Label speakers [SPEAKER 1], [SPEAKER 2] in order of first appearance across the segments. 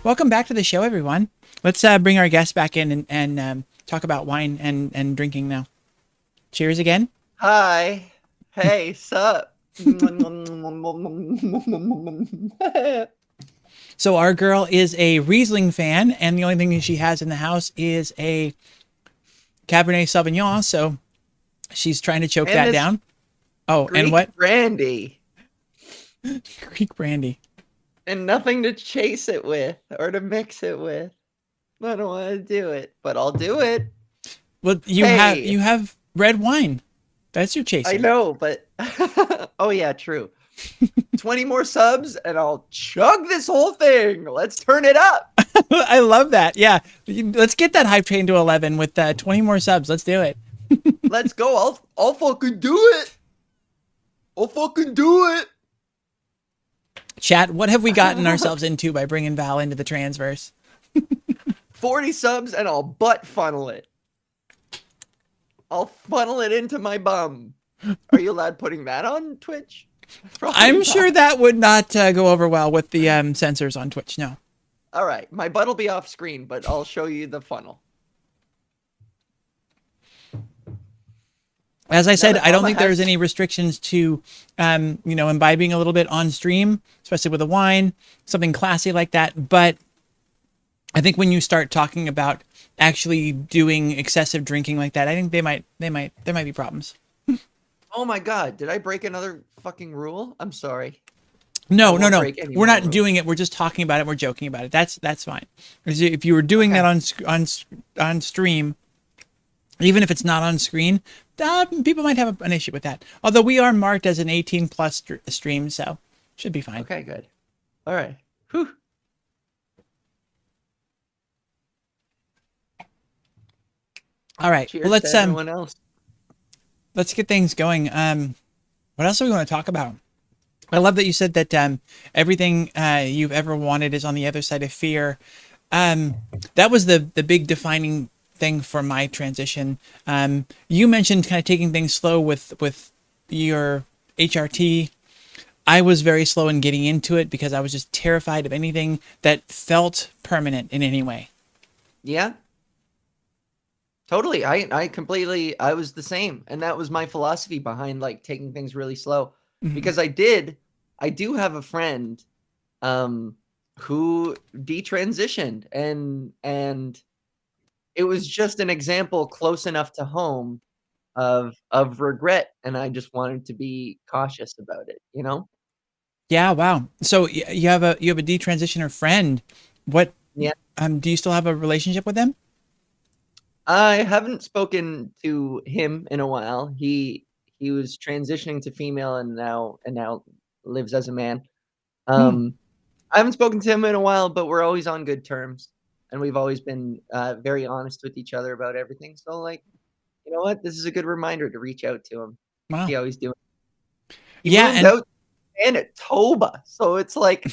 [SPEAKER 1] Welcome back to the show, everyone. Let's bring our guest back in and talk about wine and drinking now. Cheers again.
[SPEAKER 2] Hi. Hey, sup?
[SPEAKER 1] So our girl is a Riesling fan, and the only thing that she has in the house is a Cabernet Sauvignon. So she's trying to choke
[SPEAKER 2] And
[SPEAKER 1] that
[SPEAKER 2] this
[SPEAKER 1] down. Oh, and
[SPEAKER 2] Greek
[SPEAKER 1] what?
[SPEAKER 2] brandy.
[SPEAKER 1] Greek brandy.
[SPEAKER 2] And nothing to chase it with or to mix it with. I don't want to do it, but I'll do it.
[SPEAKER 1] Well,
[SPEAKER 2] Hey,
[SPEAKER 1] you have red wine. That's your
[SPEAKER 2] I
[SPEAKER 1] chaser.
[SPEAKER 2] know, but oh yeah, true. 20 more subs and I'll chug this whole thing. Let's turn it up.
[SPEAKER 1] I love that. Yeah, let's get that hype train to 11 with 20 more subs. Let's do it.
[SPEAKER 2] Let's go. I'll fucking do it. I'll fucking do it.
[SPEAKER 1] Chat, what have we gotten ourselves into by bringing Val into the transverse?
[SPEAKER 2] 40 subs and I'll butt funnel it. I'll funnel it into my bum. Are you allowed putting that on Twitch? Probably
[SPEAKER 1] I'm
[SPEAKER 2] not.
[SPEAKER 1] sure that would not go over well with the censors on Twitch. No.
[SPEAKER 2] All right, my butt will be off screen, but I'll show you the funnel.
[SPEAKER 1] As I
[SPEAKER 2] Now
[SPEAKER 1] said,
[SPEAKER 2] that
[SPEAKER 1] I don't
[SPEAKER 2] Mama
[SPEAKER 1] think there's
[SPEAKER 2] has,
[SPEAKER 1] any restrictions to, imbibing a little bit on stream, especially with a wine, something classy like that. But I think when you start talking about actually doing excessive drinking like that, I think there might be problems.
[SPEAKER 2] oh my god, did I break another fucking rule? I'm sorry. I
[SPEAKER 1] No, no,
[SPEAKER 2] won't
[SPEAKER 1] no.
[SPEAKER 2] break any
[SPEAKER 1] We're
[SPEAKER 2] more
[SPEAKER 1] not
[SPEAKER 2] rules.
[SPEAKER 1] doing it. We're just talking about it. We're joking about it. That's fine. If you were doing that
[SPEAKER 2] Okay.
[SPEAKER 1] on stream, even if it's not on screen, people might have an issue with that. Although we are marked as an 18 plus stream, so should be fine.
[SPEAKER 2] Okay, good. All right. Whew.
[SPEAKER 1] All right. Well,
[SPEAKER 2] Cheers to everyone else.
[SPEAKER 1] let's get things going. What else do we want to talk about? I love that you said that everything you've ever wanted is on the other side of fear. That was the big defining thing for my transition. You mentioned kind of taking things slow with your HRT. I was very slow in getting into it because I was just terrified of anything that felt permanent in any way.
[SPEAKER 2] Yeah. Totally. I completely I was the same. And that was my philosophy behind like taking things really slow.
[SPEAKER 1] Mhm.
[SPEAKER 2] Because I do have a friend um who detransitioned and it was just an example close enough to home of regret and I just wanted to be cautious about it, you know?
[SPEAKER 1] Yeah, wow. So you have a detransitioner friend. What
[SPEAKER 2] Yeah.
[SPEAKER 1] do you still have a relationship with them?
[SPEAKER 2] I haven't spoken to him in a while. He was transitioning to female and now lives as a man.
[SPEAKER 1] Hmm.
[SPEAKER 2] Um, I haven't spoken to him in a while, but we're always on good terms, and we've always been very honest with each other about everything. So, like, you know what? This is a good reminder to reach out to him,
[SPEAKER 1] Wow.
[SPEAKER 2] see how he's doing. He
[SPEAKER 1] Yeah,
[SPEAKER 2] moved
[SPEAKER 1] and
[SPEAKER 2] out to Manitoba, so it's like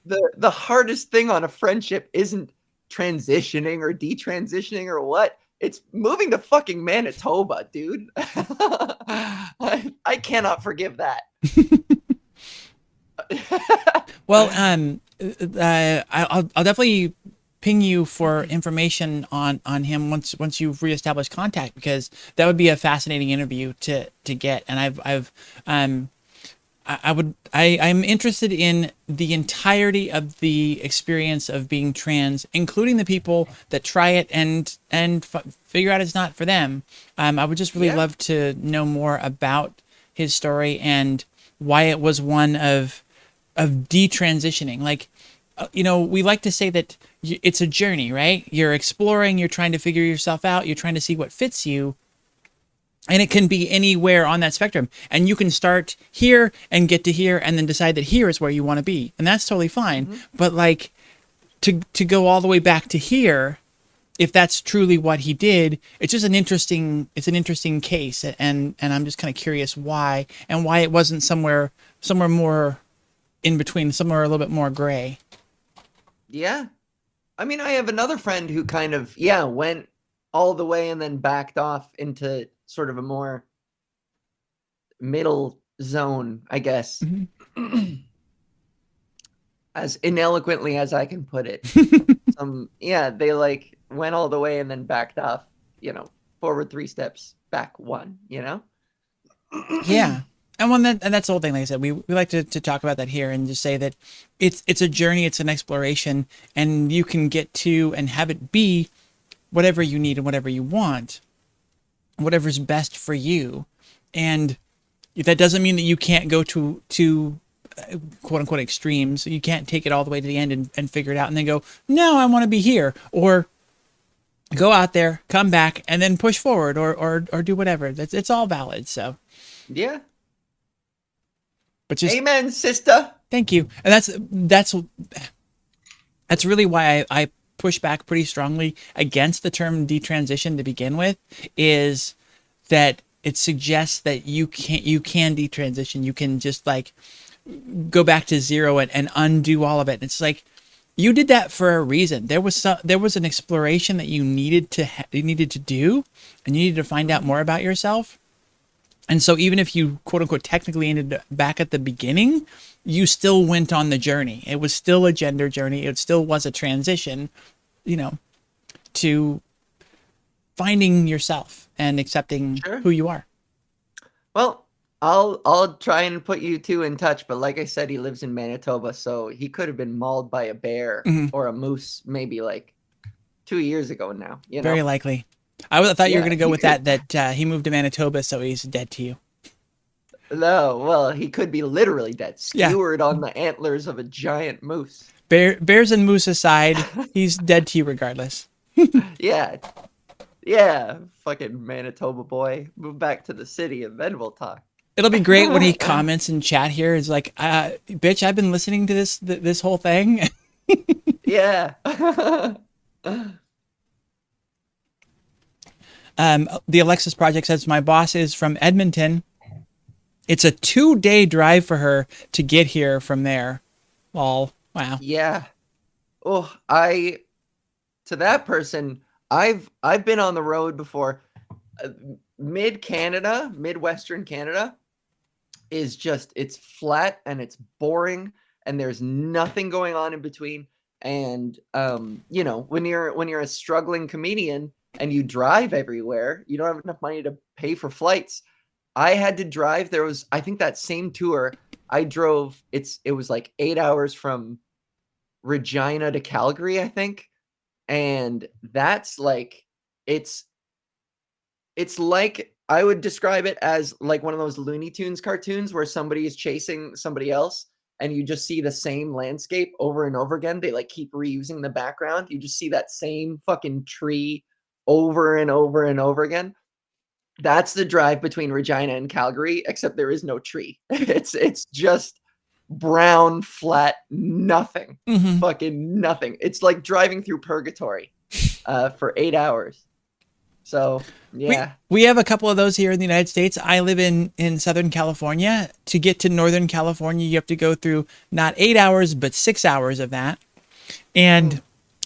[SPEAKER 2] the hardest thing on a friendship isn't transitioning or detransitioning or what. It's moving to fucking Manitoba, dude. I cannot forgive that.
[SPEAKER 1] well, I'll definitely ping you for information on him once you've reestablished contact because that would be a fascinating interview to get. And um I'm interested in the entirety of the experience of being trans, including the people that try it and figure out it's not for them. I would just really
[SPEAKER 2] Yeah.
[SPEAKER 1] love to know more about his story and why it was one of detransitioning. Like, we like to say that it's a journey, right? You're exploring, you're trying to figure yourself out, you're trying to see what fits you, and it can be anywhere on that spectrum, and you can start here and get to here and then decide that here is where you want to be, and that's totally fine.
[SPEAKER 2] Mhm.
[SPEAKER 1] But like, to go all the way back to here, if that's truly what he did, it's an interesting case, and I'm just kind of curious why it wasn't somewhere more in between, somewhere a little bit more gray.
[SPEAKER 2] Yeah. I mean, I have another friend who kind of, yeah, went all the way and then backed off into sort of a more middle zone, I guess.
[SPEAKER 1] Mhm.
[SPEAKER 2] as ineloquently as I can put it. Yeah, they like went all the way and then backed off, forward 3 steps, back 1,
[SPEAKER 1] Yeah. And that's the whole thing. Like I said, we like to talk about that here and just say that it's a journey, it's an exploration, and you can get to and have it be whatever you need and whatever you want, whatever's best for you. And that doesn't mean that you can't go to quote unquote extremes. You can't take it all the way to the end and figure it out and then go, no, I want to be here. Or go out there, come back, and then push forward or do whatever. It's all valid. So
[SPEAKER 2] Yeah.
[SPEAKER 1] but just
[SPEAKER 2] Amen, sister.
[SPEAKER 1] thank you. And that's really why I push back pretty strongly against the term detransition to begin with, is that it suggests that you can detransition. You can just like go back to zero and undo all of it. It's like you did that for a reason. There was an exploration that you needed to do, and you needed to find out more about yourself. And so even if you quote unquote technically ended back at the beginning, you still went on the journey. It was still a gender journey. It still was a transition, to finding yourself and accepting
[SPEAKER 2] Sure.
[SPEAKER 1] who you are.
[SPEAKER 2] Well, I'll try and put you two in touch, but like I said, he lives in Manitoba, so he could have been mauled by a bear or a moose maybe like 2 years ago now,
[SPEAKER 1] Very likely. I thought you were
[SPEAKER 2] Yeah,
[SPEAKER 1] going to go
[SPEAKER 2] he
[SPEAKER 1] with
[SPEAKER 2] could.
[SPEAKER 1] that he moved to Manitoba, so he's dead to you.
[SPEAKER 2] No, well, he could be literally dead,
[SPEAKER 1] Yeah.
[SPEAKER 2] skewered on the antlers of a giant moose.
[SPEAKER 1] Bears and moose aside, he's dead to you regardless.
[SPEAKER 2] Yeah. Yeah, fucking Manitoba boy. Move back to the city and then we'll talk.
[SPEAKER 1] It'll be great when he comments in chat here. It's like, bitch, I've been listening to this whole thing.
[SPEAKER 2] Yeah.
[SPEAKER 1] The Alexis Project says my boss is from Edmonton. It's a 2-day drive for her to get here from there. Lol. Wow.
[SPEAKER 2] Yeah. Oh, to that person, I've been on the road before. Midwestern Canada is it's flat and it's boring and there's nothing going on in between. And when you're a struggling comedian and you drive everywhere, you don't have enough money to pay for flights. I had to drive. There was, I think, that same tour I drove. It was like 8 hours from Regina to Calgary, I think. And that's like, it's like, I would describe it as like one of those Looney Tunes cartoons where somebody is chasing somebody else and you just see the same landscape over and over again. They like keep reusing the background. You just see that same fucking tree over and over and over again. That's the drive between Regina and Calgary, except there is no tree. It's just brown, flat, nothing.
[SPEAKER 1] Mm-hmm.
[SPEAKER 2] Fucking nothing. It's like driving through purgatory for 8 hours. So, yeah.
[SPEAKER 1] We have a couple of those here in the United States. I live in Southern California. To get to Northern California, you have to go through not 8 hours, but 6 hours of that. And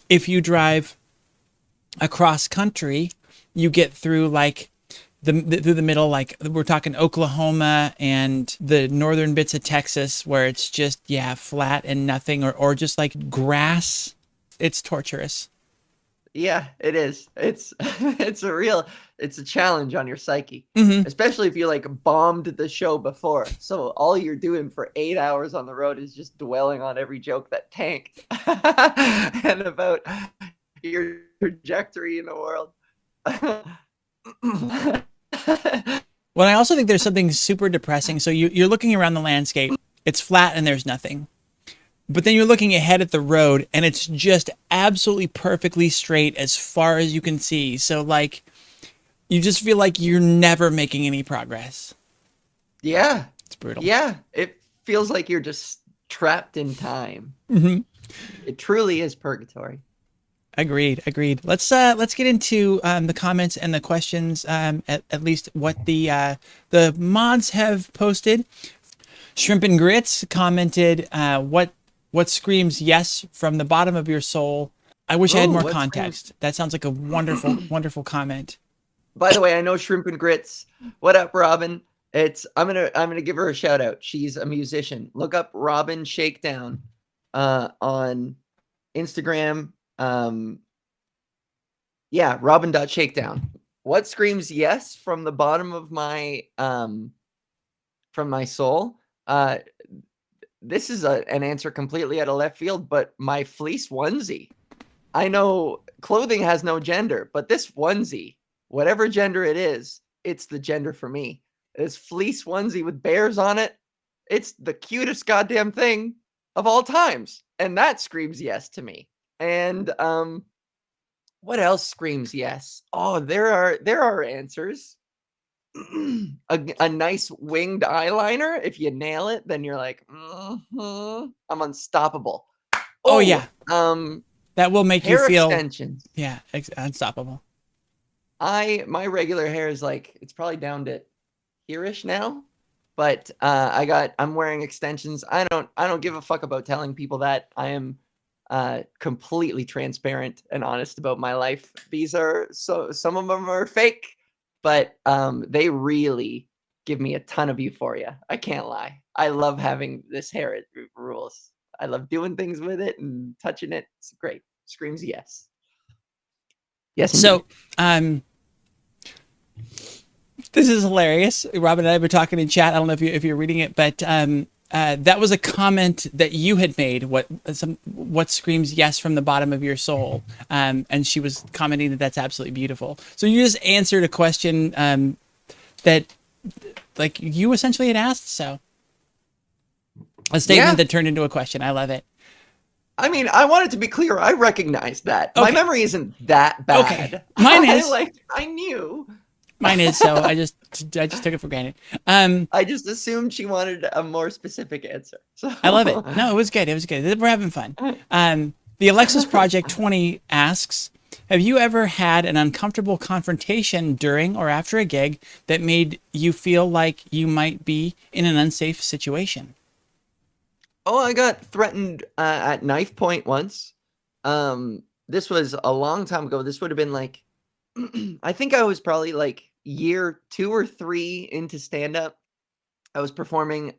[SPEAKER 1] if you drive across country, you get through like through the middle, like we're talking Oklahoma and the northern bits of Texas, where it's just flat and nothing, or just like grass. It's torturous.
[SPEAKER 2] Yeah, it is. It's it's a challenge on your psyche,
[SPEAKER 1] Mm-hmm.
[SPEAKER 2] especially if you like bombed the show before. So all you're doing for 8 hours on the road is just dwelling on every joke that tanked and about your trajectory in the world.
[SPEAKER 1] Well, I also think there's something super depressing. So you're looking around the landscape, it's flat and there's nothing. But then you're looking ahead at the road and it's just absolutely perfectly straight as far as you can see. So like, you just feel like you're never making any progress.
[SPEAKER 2] Yeah.
[SPEAKER 1] It's brutal.
[SPEAKER 2] Yeah. It feels like you're just trapped in time.
[SPEAKER 1] Mm-hmm.
[SPEAKER 2] It truly is purgatory.
[SPEAKER 1] Agreed. Let's get into the comments and the questions. At least what the mods have posted. Shrimp and Grits commented, "What screams yes from the bottom of your soul." I wish I had more context. That sounds like a wonderful, wonderful comment.
[SPEAKER 2] By the way, I know Shrimp and Grits. What up, Robin? I'm gonna give her a shout out. She's a musician. Look up Robin Shakedown on Instagram. Yeah, Robin.shakedown. What screams yes from the bottom of my from my soul? Uh, this is an answer completely out of left field, but my fleece onesie. I know clothing has no gender, but this onesie, whatever gender it is, it's the gender for me. This fleece onesie with bears on it, it's the cutest goddamn thing of all times, and that screams yes to me. And what else screams yes? Oh, there are answers. A nice winged eyeliner. If you nail it, then you're like, I'm unstoppable.
[SPEAKER 1] Oh
[SPEAKER 2] Oh,
[SPEAKER 1] yeah, that will make you
[SPEAKER 2] hair
[SPEAKER 1] feel,
[SPEAKER 2] extensions.
[SPEAKER 1] yeah, unstoppable.
[SPEAKER 2] My regular hair is like it's probably down to here-ish now, but I'm wearing extensions. I don't give a fuck about telling people that. I am completely transparent and honest about my life. These are some of them are fake, but they really give me a ton of euphoria. I can't lie. I love having this hair. It rules. I love doing things with it and touching it. It's great. Screams yes. Yes, indeed.
[SPEAKER 1] So, this is hilarious. Robin and I were talking in chat. I don't know if you're reading it, but that was a comment that you had made. What screams yes from the bottom of your soul, and she was commenting that that's absolutely beautiful. So you just answered a question that, like, you essentially had asked. So a statement
[SPEAKER 2] Yeah.
[SPEAKER 1] that turned into a question. I love it.
[SPEAKER 2] I mean, I wanted to be clear. I recognized that. My
[SPEAKER 1] Okay.
[SPEAKER 2] memory isn't that bad.
[SPEAKER 1] Okay. Mine is.
[SPEAKER 2] I knew.
[SPEAKER 1] Mine is. So I just took it for granted.
[SPEAKER 2] I just assumed she wanted a more specific answer. So
[SPEAKER 1] I love it. No, it was good. It was good. We're having fun. The Alexis Project 20 asks, have you ever had an uncomfortable confrontation during or after a gig that made you feel like you might be in an unsafe situation?
[SPEAKER 2] Oh, I got threatened at knife point once. This was a long time ago. This would have been like, I think I was probably like year 2 or 3 into stand up. I was performing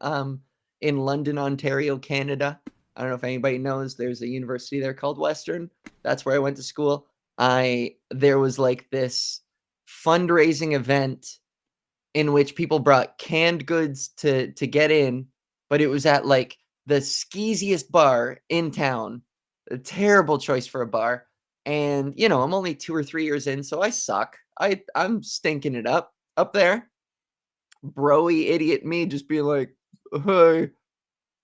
[SPEAKER 2] in London, Ontario, Canada. I don't know if anybody knows. There's a university there called Western. That's where I went to school. There was like this fundraising event in which people brought canned goods to get in, but it was at like the skeeziest bar in town. A terrible choice for a bar. And you know, I'm only 2 or 3 years in, so I suck. I'm stinking it up there. Broy idiot me just being like, "Hey,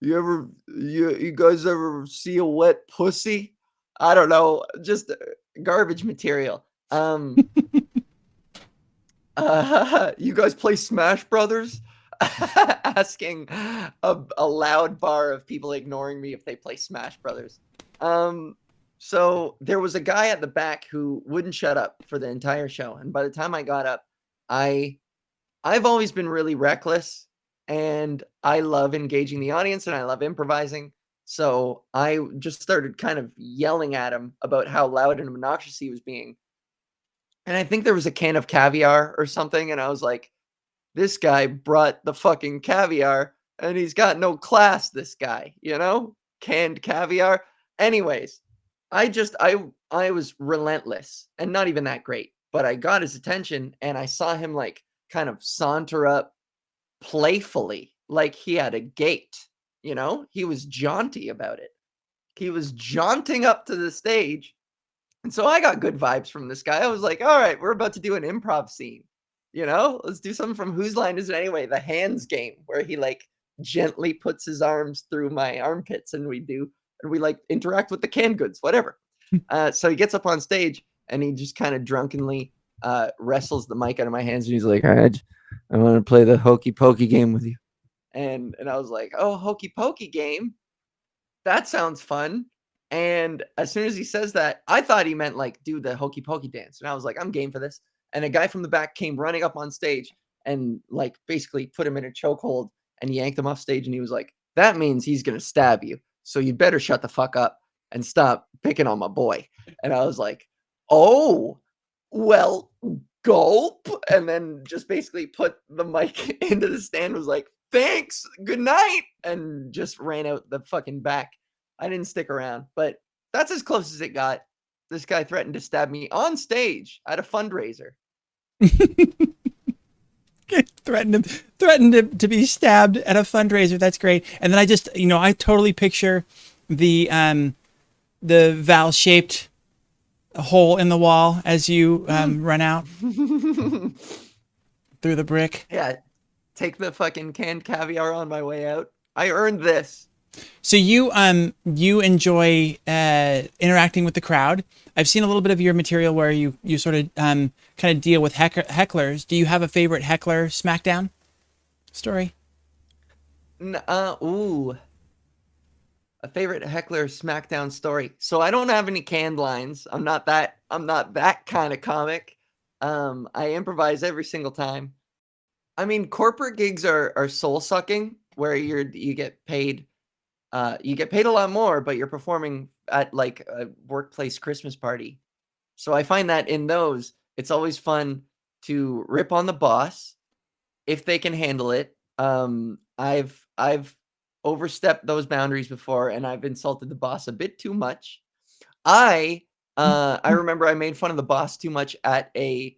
[SPEAKER 2] you guys ever see a wet pussy?" I don't know, just garbage material. You guys play Smash Brothers? Asking a loud bar of people ignoring me if they play Smash Brothers. So there was a guy at the back who wouldn't shut up for the entire show, and by the time I got up, I've always been really reckless, and I love engaging the audience, and I love improvising. So I just started kind of yelling at him about how loud and obnoxious he was being. And I think there was a can of caviar or something, and I was like, this guy brought the fucking caviar and he's got no class, this guy, you know? Canned caviar. Anyways, I was relentless and not even that great, but I got his attention and I saw him like kind of saunter up playfully, like he had a gait, you know? He was jaunty about it. He was jaunting up to the stage, and so I got good vibes from this guy. I was like, all right, we're about to do an improv scene. You know, let's do something from Whose Line Is It Anyway? The hands game, where he like gently puts his arms through my armpits and we like interact with the canned goods, whatever. So he gets up on stage and he just kind of drunkenly wrestles the mic out of my hands and he's like, all right, I want to play the hokey pokey game with you. And I was like, oh, hokey pokey game? That sounds fun. And as soon as he says that, I thought he meant like do the hokey pokey dance. And I was like, I'm game for this. And a guy from the back came running up on stage and like basically put him in a chokehold and yanked him off stage. And he was like, that means he's going to stab you. So you better shut the fuck up and stop picking on my boy. And I was like, oh, well, gulp. And then just basically put the mic into the stand, was like, thanks, good night. And just ran out the fucking back. I didn't stick around, but that's as close as it got. This guy threatened to stab me on stage at a fundraiser.
[SPEAKER 1] threatened to be stabbed at a fundraiser. That's great. And then I just, I totally picture the Val shaped hole in the wall as you run out through the brick.
[SPEAKER 2] Yeah, take the fucking canned caviar on my way out. I earned this.
[SPEAKER 1] So you enjoy interacting with the crowd. I've seen a little bit of your material where you sort of kind of deal with hecklers. Do you have a favorite heckler smackdown story?
[SPEAKER 2] Ooh, a favorite heckler smackdown story. So I don't have any canned lines. I'm not that kind of comic. I improvise every single time. I mean, corporate gigs are soul sucking, where you get paid a lot more, but you're performing at like a workplace Christmas party. So I find that in those, it's always fun to rip on the boss if they can handle it. I've overstepped those boundaries before, and I've insulted the boss a bit too much. I I remember I made fun of the boss too much at a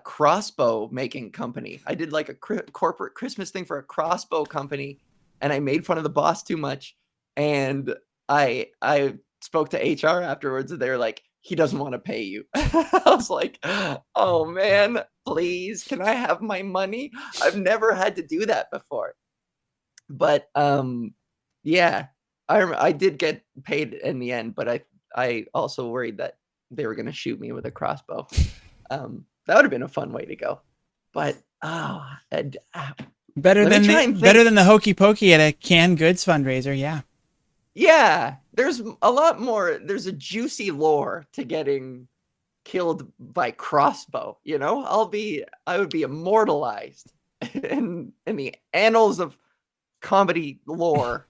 [SPEAKER 2] crossbow making company. I did like a corporate Christmas thing for a crossbow company, and I made fun of the boss too much. And I spoke to HR afterwards, and they were like, "He doesn't want to pay you." I was like, "Oh man, please, can I have my money?" I've never had to do that before, but yeah, I did get paid in the end, but I also worried that they were gonna shoot me with a crossbow. That would have been a fun way to go. But, oh,
[SPEAKER 1] Better
[SPEAKER 2] let me
[SPEAKER 1] than
[SPEAKER 2] try
[SPEAKER 1] the
[SPEAKER 2] and
[SPEAKER 1] better
[SPEAKER 2] think.
[SPEAKER 1] than the hokey pokey at a canned goods fundraiser. Yeah.
[SPEAKER 2] Yeah, there's a lot more. There's a juicy lore to getting killed by crossbow, you know? I would be immortalized in the annals of comedy lore.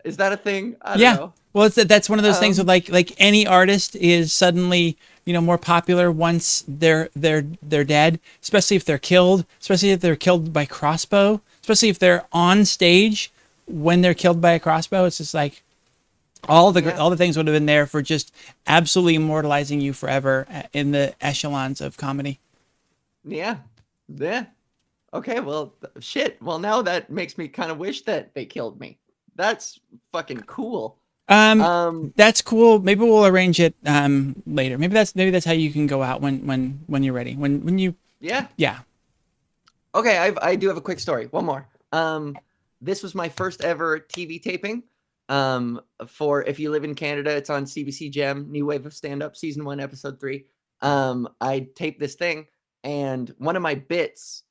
[SPEAKER 2] Is that a thing? I don't
[SPEAKER 1] Yeah.
[SPEAKER 2] know.
[SPEAKER 1] Well, that's one of those things with
[SPEAKER 2] Um,
[SPEAKER 1] like any artist is suddenly more popular once they're dead, especially if they're killed, especially if they're killed by crossbow, especially if they're on stage when they're killed by a crossbow. It's just like
[SPEAKER 2] yeah.
[SPEAKER 1] all the things would have been there for just absolutely immortalizing you forever in the echelons of comedy.
[SPEAKER 2] Yeah. Yeah. Okay, well, shit. Well, now that makes me kind of wish that they killed me. That's fucking cool.
[SPEAKER 1] Um,
[SPEAKER 2] Um,
[SPEAKER 1] that's cool. Maybe we'll arrange it later. Maybe that's how you can go out when you're ready. When you
[SPEAKER 2] yeah.
[SPEAKER 1] yeah.
[SPEAKER 2] Okay, I do have a quick story. One more. This was my first ever TV taping. For if you live in Canada, it's on CBC Gem, New Wave of Stand Up, Season 1, Episode 3. I taped this thing, and one of my bits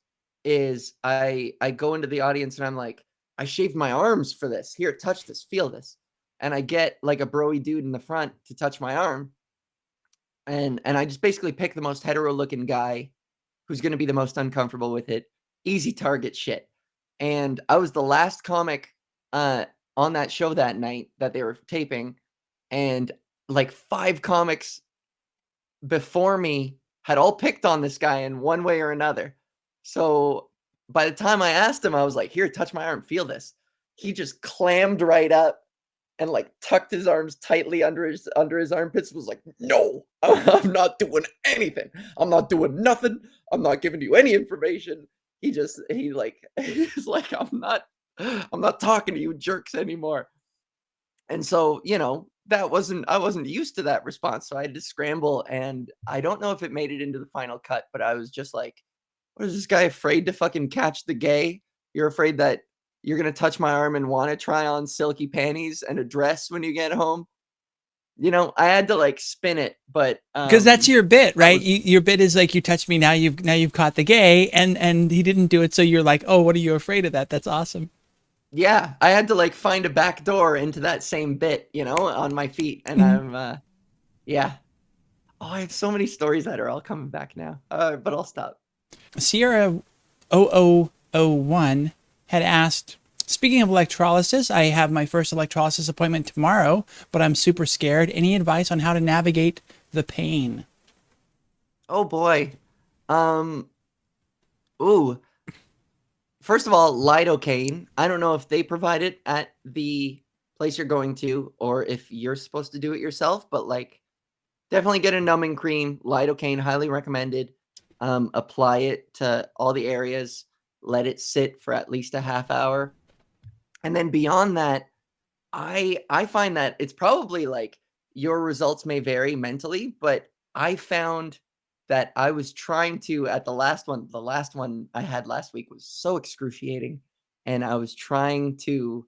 [SPEAKER 2] is I go into the audience and I'm like, I shaved my arms for this. Here, touch this, feel this. And I get like a broy dude in the front to touch my arm. And I just basically pick the most hetero looking guy who's going to be the most uncomfortable with it. Easy target shit. And I was the last comic on that show that night that they were taping, and like 5 comics before me had all picked on this guy in one way or another. So by the time I asked him, I was like, "Here, touch my arm, feel this." He just clammed right up and like tucked his arms tightly under his armpits. Was like, "No, I'm not doing anything. I'm not doing nothing. I'm not giving you any information." He like he's like, I'm not talking to you jerks anymore." And so, I wasn't used to that response. So I had to scramble, and I don't know if it made it into the final cut, but I was just like, what is this guy afraid to fucking catch the gay? You're afraid that you're gonna touch my arm and want to try on silky panties and a dress when you get home? I had to like spin it, but
[SPEAKER 1] Because that's your bit,
[SPEAKER 2] that
[SPEAKER 1] right?
[SPEAKER 2] was
[SPEAKER 1] Your bit is like you touched me now you've caught the gay and he didn't do it, so you're like, oh, what are you afraid of that? That's awesome.
[SPEAKER 2] yeah, I had to like find a back door into that same bit, on my feet. And
[SPEAKER 1] Mhm.
[SPEAKER 2] yeah. Oh, I have so many stories that are all coming back now. But I'll stop.
[SPEAKER 1] Sierra 0001 had asked, speaking of electrolysis, I have my first electrolysis appointment tomorrow, but I'm super scared. Any advice on how to navigate the pain?
[SPEAKER 2] Oh boy. Um, ooh. First of all, lidocaine. I don't know if they provide it at the place you're going to, or if you're supposed to do it yourself, but like definitely get a numbing cream, lidocaine, highly recommended. Apply it to all the areas, let it sit for at least a half hour. And then beyond that, I find that it's probably like your results may vary mentally, but I found that I was trying to at the last one I had last week was so excruciating, and I was trying to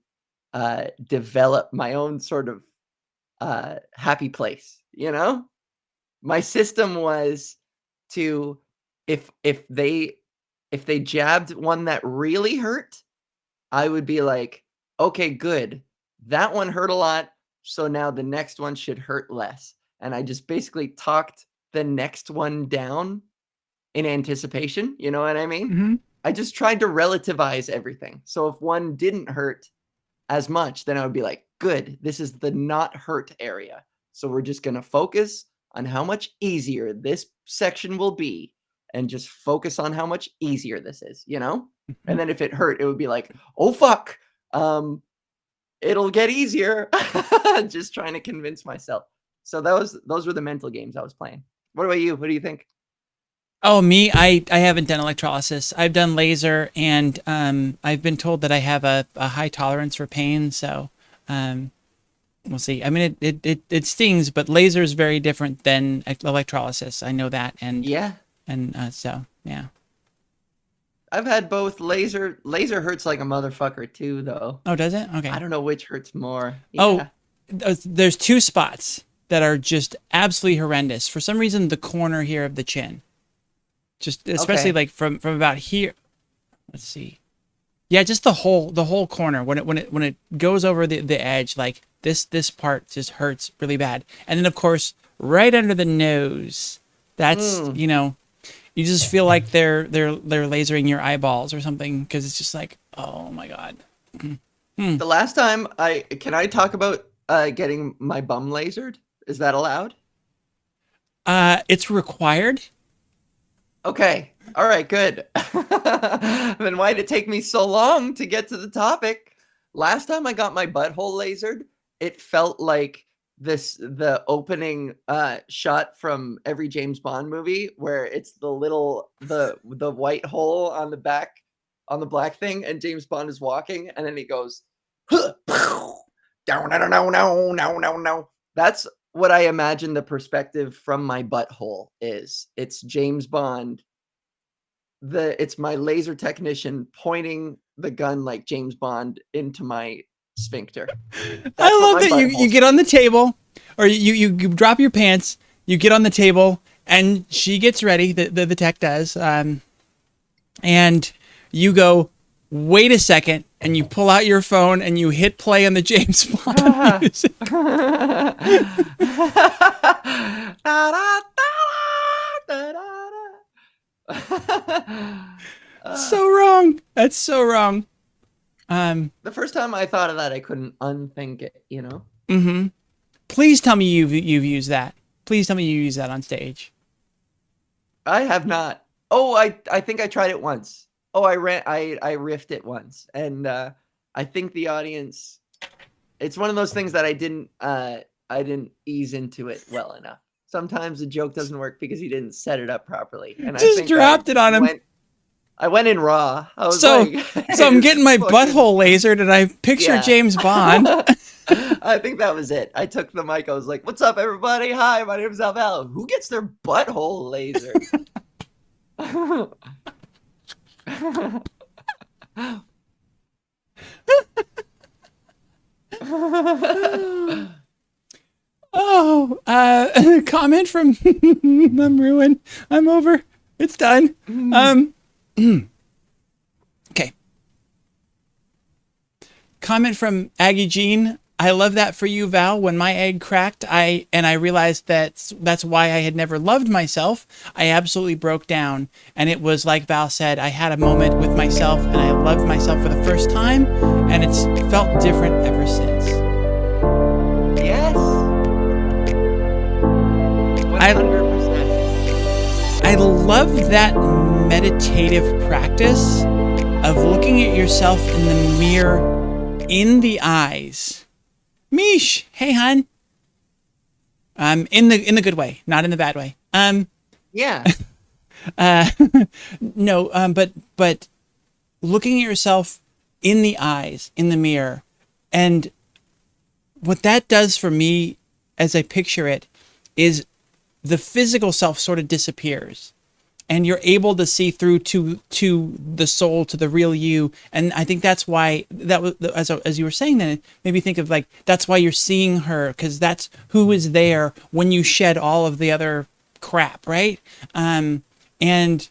[SPEAKER 2] develop my own sort of happy place, you know? My system was to if they jabbed one that really hurt, I would be like, "Okay, good. That one hurt a lot, so now the next one should hurt less." And I just basically talked the next one down in anticipation, you know what I mean?
[SPEAKER 1] Mm-hmm.
[SPEAKER 2] I just tried to relativize everything. So if one didn't hurt as much, then I would be like, "Good, this is the not hurt area. So we're just gonna focus on how much easier this section will be and just focus on how much easier this is," you know?
[SPEAKER 1] Mm-hmm.
[SPEAKER 2] And then if it hurt, it would be like, "Oh, fuck, it'll get easier." Just trying to convince myself. So those were the mental games I was playing. What about you? What do you think?
[SPEAKER 1] Oh, me, I haven't done electrolysis. I've done laser, and I've been told that I have a high tolerance for pain. So um, we'll see. I mean, it stings, but laser is very different than electrolysis. I know that,
[SPEAKER 2] Yeah,
[SPEAKER 1] and so yeah.
[SPEAKER 2] I've had both. Laser hurts like a motherfucker too, though.
[SPEAKER 1] Oh, does it?
[SPEAKER 2] I
[SPEAKER 1] Okay.
[SPEAKER 2] don't know which hurts more.
[SPEAKER 1] Oh,
[SPEAKER 2] Yeah.
[SPEAKER 1] there's two spots that are just absolutely horrendous. For some reason, the corner here of the chin, just especially
[SPEAKER 2] Okay.
[SPEAKER 1] like from about here. Let's see. Yeah, just the whole corner when it goes over the edge, like this part just hurts really bad. And then of course, right under the nose, that's
[SPEAKER 2] Mm.
[SPEAKER 1] you just feel like they're lasering your eyeballs or something because it's just like, oh my god. Hmm.
[SPEAKER 2] The last time can I talk about getting my bum lasered? Is that allowed?
[SPEAKER 1] It's required.
[SPEAKER 2] Okay. All right, good. Then why did it take me so long to get to the topic? Last time I got my butthole lasered, it felt like the opening shot from every James Bond movie where it's the white hole on the back on the black thing and James Bond is walking and then he goes down no no no no no no. That's what I imagine the perspective from my butthole is. It's James Bond. It's my laser technician pointing the gun like James Bond into my sphincter. That's
[SPEAKER 1] I
[SPEAKER 2] what
[SPEAKER 1] love
[SPEAKER 2] my
[SPEAKER 1] that you
[SPEAKER 2] butthole's
[SPEAKER 1] get on
[SPEAKER 2] like.
[SPEAKER 1] the table, or you drop your pants, you get on the table, and she gets ready. The tech does, and you go, wait a second, and you pull out your phone and you hit play on the James Bond music.
[SPEAKER 2] Uh,
[SPEAKER 1] So wrong. That's so wrong. Um,
[SPEAKER 2] the first time I thought of that, I couldn't unthink it, you know?
[SPEAKER 1] hmm Please tell me you've used that. Please tell me you use that on stage.
[SPEAKER 2] I have not. Oh, I think I tried it once. Oh, I riffed it once, and I think the audience. It's one of those things that I didn't ease into it well enough. Sometimes a joke doesn't work because you didn't set it up properly, and I
[SPEAKER 1] Just
[SPEAKER 2] think I
[SPEAKER 1] dropped it on him.
[SPEAKER 2] went in raw. I was
[SPEAKER 1] So,
[SPEAKER 2] like,
[SPEAKER 1] so I'm
[SPEAKER 2] it's
[SPEAKER 1] getting my
[SPEAKER 2] fucking
[SPEAKER 1] butthole lasered, and I picture
[SPEAKER 2] yeah.
[SPEAKER 1] James Bond.
[SPEAKER 2] I think that was it. I took the mic. I was like, "What's up, everybody? Hi, my name is Ava Val. Who gets their butthole lasered?"
[SPEAKER 1] Oh, comment from I'm ruined. I'm over. It's done. Um, okay. Comment from Aggie Jean. I love that for you, Val. When my egg cracked, I realized that's why I had never loved myself. I absolutely broke down, and it was like Val said. I had a moment with myself, and I loved myself for the first time, and it's felt different ever since.
[SPEAKER 2] Yes.
[SPEAKER 1] I
[SPEAKER 2] 100%.
[SPEAKER 1] I love that meditative practice of looking at yourself in the mirror, in the eyes, Mish, hey hun. In the good way, not in the bad way.
[SPEAKER 2] Yeah.
[SPEAKER 1] Uh, no, but looking at yourself in the eyes, in the mirror, and what that does for me, as I picture it, is the physical self sort of disappears, and you're able to see through to the soul, to the real you. And I think that's why that was, as you were saying, then it made me think of, like, that's why you're seeing her, because that's who is there when you shed all of the other crap, right? And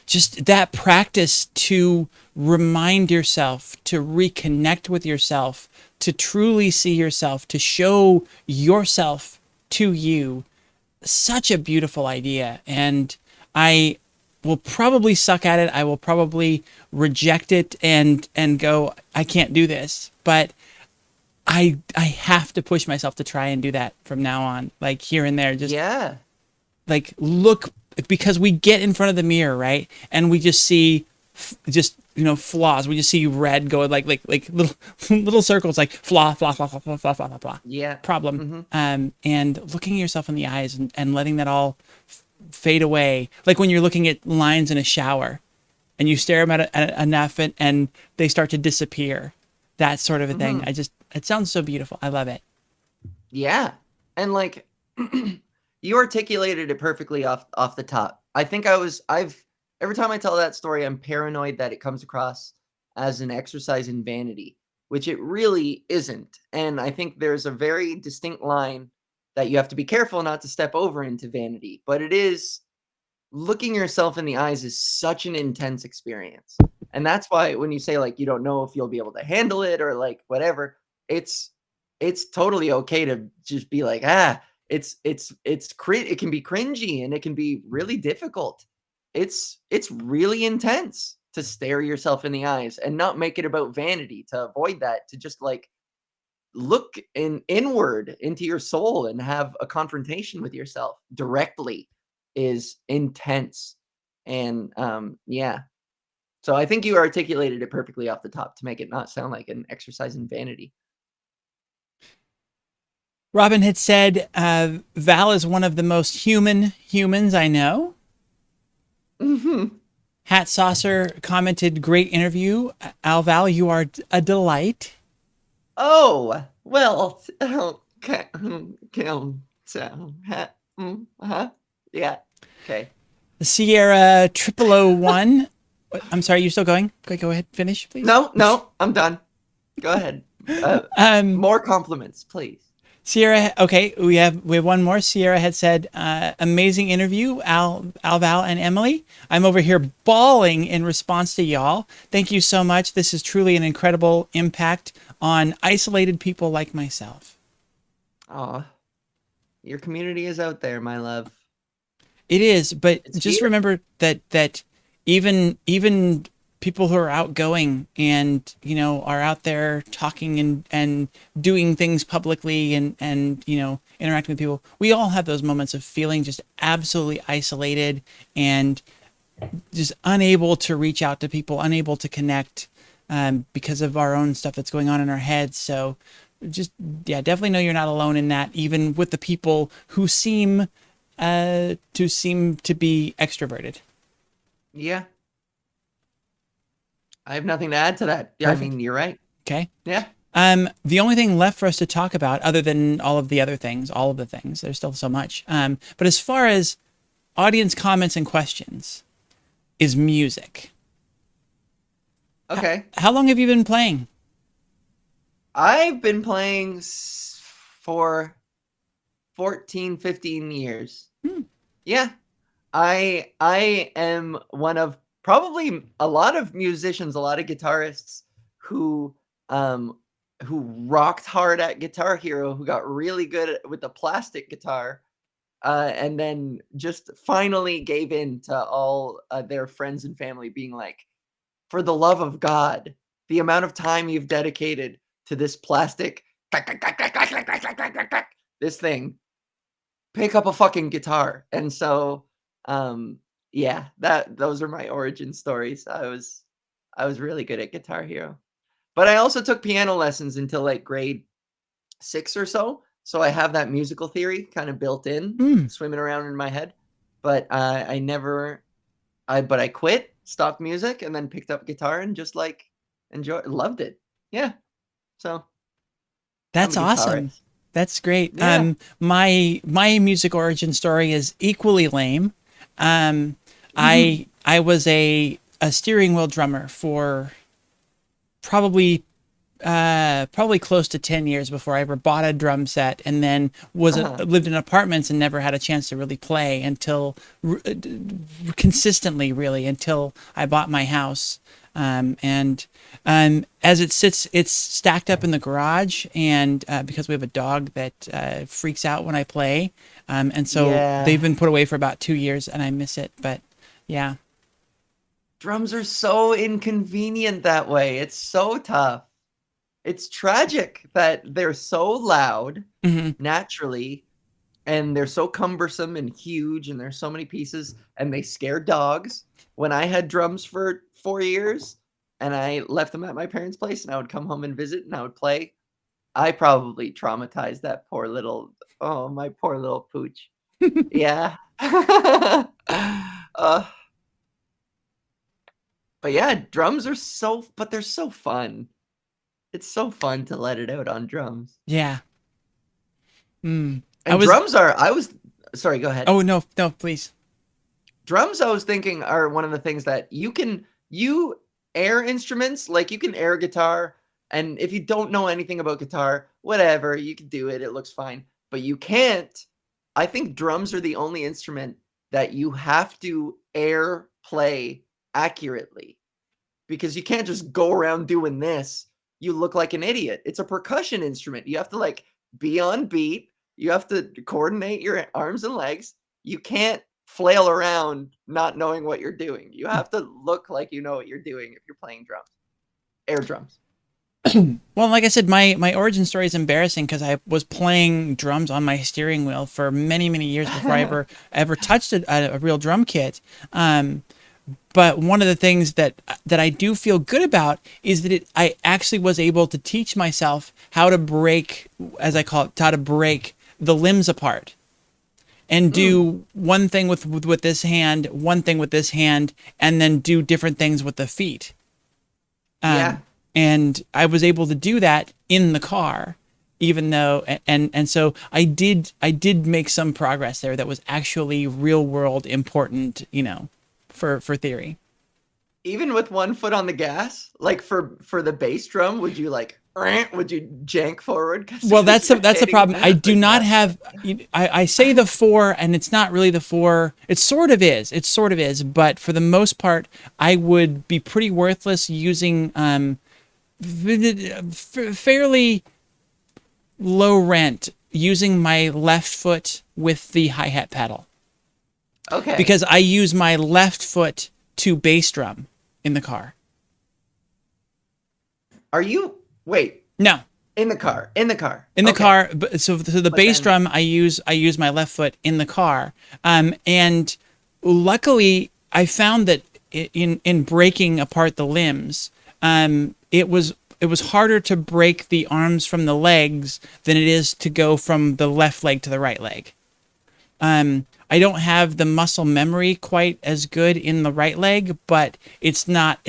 [SPEAKER 1] just that practice to remind yourself, to reconnect with yourself, to truly see yourself, to show yourself to you, such a beautiful idea. And I will probably suck at it. I will probably reject it and go, I can't do this. But I have to push myself to try and do that from now on, like here and there. Just
[SPEAKER 2] Yeah.
[SPEAKER 1] like look, because we get in front of the mirror, right? And we just see just, flaws. We just see red going like little little circles, like flaw, flaw, flaw, flaw, flaw, flaw, flaw, flaw, flaw.
[SPEAKER 2] Yeah.
[SPEAKER 1] Problem.
[SPEAKER 2] Mhm.
[SPEAKER 1] And looking yourself in the eyes and letting that all fade away. Like when you're looking at lines in a shower and you stare them at enough and they start to disappear. That sort of a thing.
[SPEAKER 2] Mhm.
[SPEAKER 1] It sounds so beautiful. I love it.
[SPEAKER 2] Yeah. And like you articulated it perfectly off the top. I think I've every time I tell that story, I'm paranoid that it comes across as an exercise in vanity, which it really isn't. And I think there's a very distinct line that you have to be careful not to step over into vanity, but it is looking yourself in the eyes is such an intense experience. And that's why when you say, like, you don't know if you'll be able to handle it or, like, whatever, it's it's totally okay to just be like, "Ah," it can be cringy and it can be really difficult. It's really intense to stare yourself in the eyes and not make it about vanity, to avoid that, to just, like, look inward into your soul and have a confrontation with yourself directly is intense. And yeah. So I think you articulated it perfectly off the top to make it not sound like an exercise in vanity.
[SPEAKER 1] Robin had said, Val is one of the most human humans I know.
[SPEAKER 2] Mhm.
[SPEAKER 1] Hat Saucer commented, great interview. Al Val, you are a delight.
[SPEAKER 2] Oh, well, okay. So, uh-huh. Yeah. Okay.
[SPEAKER 1] Sierra 0001. I'm sorry, you're still going? Okay, go ahead, finish, please.
[SPEAKER 2] No, no, I'm done. Go ahead. Uh,
[SPEAKER 1] Um,
[SPEAKER 2] more compliments, please.
[SPEAKER 1] Sierra, okay, we have one more. Sierra had said, amazing interview, Al Val and Emily. I'm over here bawling in response to y'all. Thank you so much. This is truly an incredible impact on isolated people like myself.
[SPEAKER 2] Aw, your community is out there, my love.
[SPEAKER 1] It is, but
[SPEAKER 2] It's
[SPEAKER 1] just
[SPEAKER 2] here.
[SPEAKER 1] remember that even people who are outgoing and are out there talking and doing things publicly and interacting with people, we all have those moments of feeling just absolutely isolated and just unable to reach out to people, unable to connect, because of our own stuff that's going on in our heads. So just, yeah, definitely know you're not alone in that, even with the people who seem to be extroverted.
[SPEAKER 2] Yeah, I have nothing to add to that. Yeah, I
[SPEAKER 1] Perfect.
[SPEAKER 2] mean, you're right.
[SPEAKER 1] Okay.
[SPEAKER 2] Yeah.
[SPEAKER 1] The only thing left for us to talk about, other than all of the other things, all of the things, there's still so much. But as far as audience comments and questions, is music.
[SPEAKER 2] Okay.
[SPEAKER 1] How long have you been playing?
[SPEAKER 2] I've been playing for 14, 15 years.
[SPEAKER 1] Hmm.
[SPEAKER 2] Yeah. I am one of probably a lot of musicians, a lot of guitarists who um who rocked hard at Guitar Hero, who got really good with the plastic guitar, and then just finally gave in to all their friends and family being like, for the love of God, the amount of time you've dedicated to this plastic, this thing, pick up a fucking guitar. And so, yeah, those are my origin stories. I was really good at Guitar Hero. But I also took piano lessons until like grade 6 or so. So I have that musical theory kind of built in,
[SPEAKER 1] Hmm.
[SPEAKER 2] swimming around in my head. But I never, but I quit, stopped music, and then picked up guitar and just like loved it. Yeah. So I'm a
[SPEAKER 1] That's awesome.
[SPEAKER 2] guitarist.
[SPEAKER 1] That's great.
[SPEAKER 2] Yeah.
[SPEAKER 1] My music origin story is equally lame. Um,
[SPEAKER 2] Mhm.
[SPEAKER 1] I was a steering wheel drummer for probably probably close to 10 years before I ever bought a drum set, and then
[SPEAKER 2] Uh-huh.
[SPEAKER 1] lived in apartments and never had a chance to really play until consistently, really, until I bought my house. And as it sits, it's stacked up in the garage, and because we have a dog that freaks out when I play, and so they've
[SPEAKER 2] Yeah.
[SPEAKER 1] been put away for about 2 years, and I miss it. But yeah.
[SPEAKER 2] Drums are so inconvenient that way. It's so tough. It's tragic that they're so loud
[SPEAKER 1] Hmm.
[SPEAKER 2] naturally, and they're so cumbersome and huge, and there's so many pieces, and they scare dogs. When I had drums for 4 years, and I left them at my parents' place, and I would come home and visit, and I would play, I probably traumatized that poor little, oh, my poor little pooch. Yeah. Uh, but yeah, drums are but they're so fun. It's so fun to let it out on drums.
[SPEAKER 1] Yeah. Mm. I
[SPEAKER 2] And
[SPEAKER 1] was.
[SPEAKER 2] drums are I was sorry, go ahead.
[SPEAKER 1] Oh no, no, please.
[SPEAKER 2] Drums, I was thinking, are one of the things that you air instruments, like, you can air a guitar, and if you don't know anything about guitar, whatever, you can do it, it looks fine, but you can't. I think drums are the only instrument that you have to air play accurately, because you can't just go around doing this. You look like an idiot. It's a percussion instrument. You have to like be on beat. You have to coordinate your arms and legs. You can't flail around not knowing what you're doing. You have to look like you know what you're doing if you're playing drums, air drums.
[SPEAKER 1] Well, like I said, my origin story is embarrassing because I was playing drums on my steering wheel for many many years before I ever touched a real drum kit. Um, but one of the things that I do feel good about is that I actually was able to teach myself how to break, as I call it, how to break the limbs apart and
[SPEAKER 2] Mm,
[SPEAKER 1] do one thing with this hand, one thing with this hand, and then do different things with the feet.
[SPEAKER 2] yeah.
[SPEAKER 1] And I was able to do that in the car, even though, and so I did make some progress there that was actually real world important, for theory.
[SPEAKER 2] Even with one foot on the gas, like for the bass drum, would you like would you jank forward
[SPEAKER 1] Well,
[SPEAKER 2] because you're
[SPEAKER 1] that's the
[SPEAKER 2] hitting
[SPEAKER 1] problem. I do
[SPEAKER 2] the
[SPEAKER 1] not
[SPEAKER 2] gas
[SPEAKER 1] have.
[SPEAKER 2] pedal?
[SPEAKER 1] I say the four, and it's not really the four. It sort of is. It sort of is, but for the most part, I would be pretty worthless using fairly low rent using my left foot with the hi hat pedal
[SPEAKER 2] Okay.
[SPEAKER 1] because I use my left foot to bass drum in the car.
[SPEAKER 2] Are you wait,
[SPEAKER 1] No,
[SPEAKER 2] in the car, in the car.
[SPEAKER 1] in the
[SPEAKER 2] Okay.
[SPEAKER 1] car. So the
[SPEAKER 2] But
[SPEAKER 1] bass
[SPEAKER 2] then
[SPEAKER 1] drum I use my left foot in the car, and luckily I found that in breaking apart the limbs, it was harder to break the arms from the legs than it is to go from the left leg to the right leg. I don't have the muscle memory quite as good in the right leg, but it's not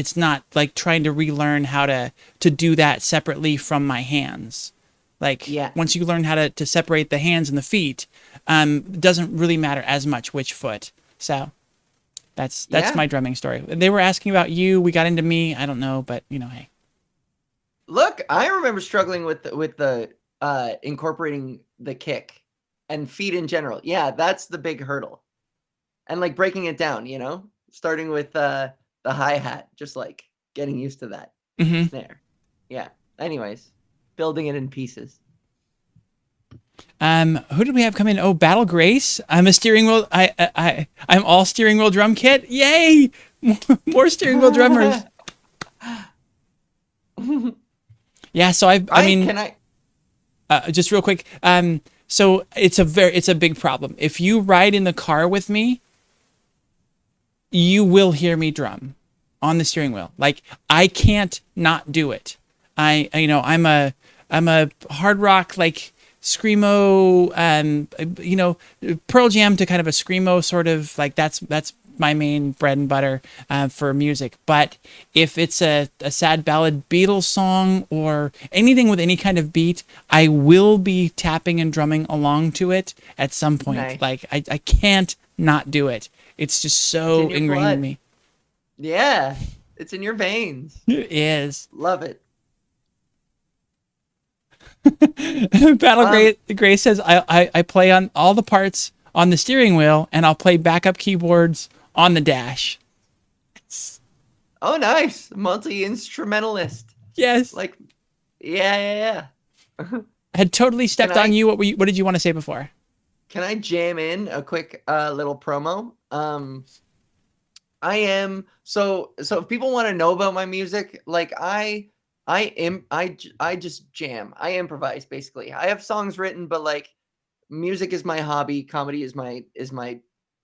[SPEAKER 1] like trying to relearn how to do that separately from my hands. Like
[SPEAKER 2] yeah.
[SPEAKER 1] once you learn how to separate the hands and the feet, it doesn't really matter as much which foot. So that's
[SPEAKER 2] Yeah.
[SPEAKER 1] my drumming story. They were asking about you. We got into me. I don't know, but hey.
[SPEAKER 2] Look, I remember struggling with the incorporating the kick and feet in general. Yeah, that's the big hurdle. And like breaking it down, starting with the hi-hat, just like getting used to that
[SPEAKER 1] Hmm.
[SPEAKER 2] snare. Yeah. Anyways, building it in pieces.
[SPEAKER 1] Who did we have come in? Oh, Battle Grace. I'm a steering wheel. I'm all steering wheel drum kit. Yay! More steering wheel drummers. Yeah. So I
[SPEAKER 2] I
[SPEAKER 1] mean,
[SPEAKER 2] can I
[SPEAKER 1] just real quick. So it's a big problem. If you ride in the car with me, you will hear me drum on the steering wheel. Like I can't not do it. I'm a hard rock, like screamo, Pearl Jam to kind of a screamo sort of, like that's my main bread and butter for music. But if it's a sad ballad Beatles song or anything with any kind of beat, I will be tapping and drumming along to it at some point.
[SPEAKER 2] Nice.
[SPEAKER 1] Like I can't not do it. It's just
[SPEAKER 2] It's
[SPEAKER 1] so
[SPEAKER 2] in your
[SPEAKER 1] ingrained in
[SPEAKER 2] blood.
[SPEAKER 1] me.
[SPEAKER 2] Yeah. It's in your veins.
[SPEAKER 1] It is.
[SPEAKER 2] Love it.
[SPEAKER 1] Battle
[SPEAKER 2] Um,
[SPEAKER 1] Gray says I play on all the parts on the steering wheel and I'll play backup keyboards on the dash.
[SPEAKER 2] oh, nice. Multi-instrumentalist.
[SPEAKER 1] Yes.
[SPEAKER 2] Like, yeah, yeah.
[SPEAKER 1] I had totally
[SPEAKER 2] Can
[SPEAKER 1] stepped on
[SPEAKER 2] I
[SPEAKER 1] you. What did you want to say before?
[SPEAKER 2] can I jam in a quick little promo? I am so if people want to know about my music, like I just jam. I improvise basically. I have songs written, but like music is my hobby, comedy is my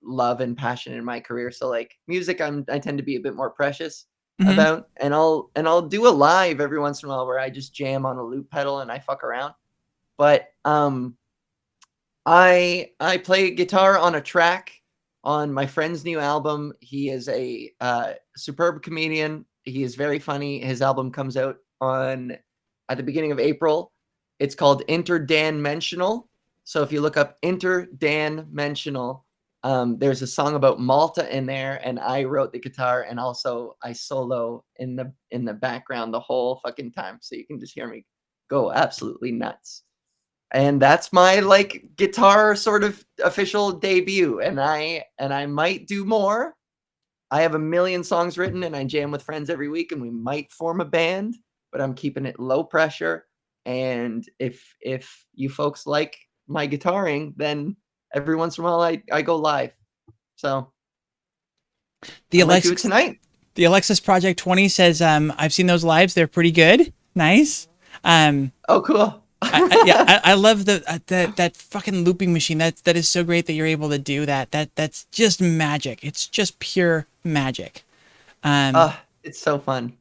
[SPEAKER 2] love and passion in my career. So like music I tend to be a bit more precious
[SPEAKER 1] Hmm.
[SPEAKER 2] about, and I'll do a live every once in a while where I just jam on a loop pedal and I fuck around. But I play guitar on a track on my friend's new album. He is a superb comedian. He is very funny. His album comes out on at the beginning of April. It's called Interdimensional. So if you look up Interdimensional, there's a song about Malta in there, and I wrote the guitar, and also I solo in the background the whole fucking time, so you can just hear me go absolutely nuts. And that's my like guitar sort of official debut, and I might do more. I have a million songs written and I jam with friends every week and we might form a band, but I'm keeping it low pressure. And if you folks like my guitaring, then every once in a while I go live. So
[SPEAKER 1] The
[SPEAKER 2] I might do it
[SPEAKER 1] Alexis
[SPEAKER 2] tonight.
[SPEAKER 1] the Alexis Project 20 says I've seen those lives. They're pretty good. Nice. Um,
[SPEAKER 2] Oh, cool.
[SPEAKER 1] yeah, I love that fucking looping machine. That is so great that you're able to do that. That's just magic. It's just pure magic. Um,
[SPEAKER 2] It's so fun.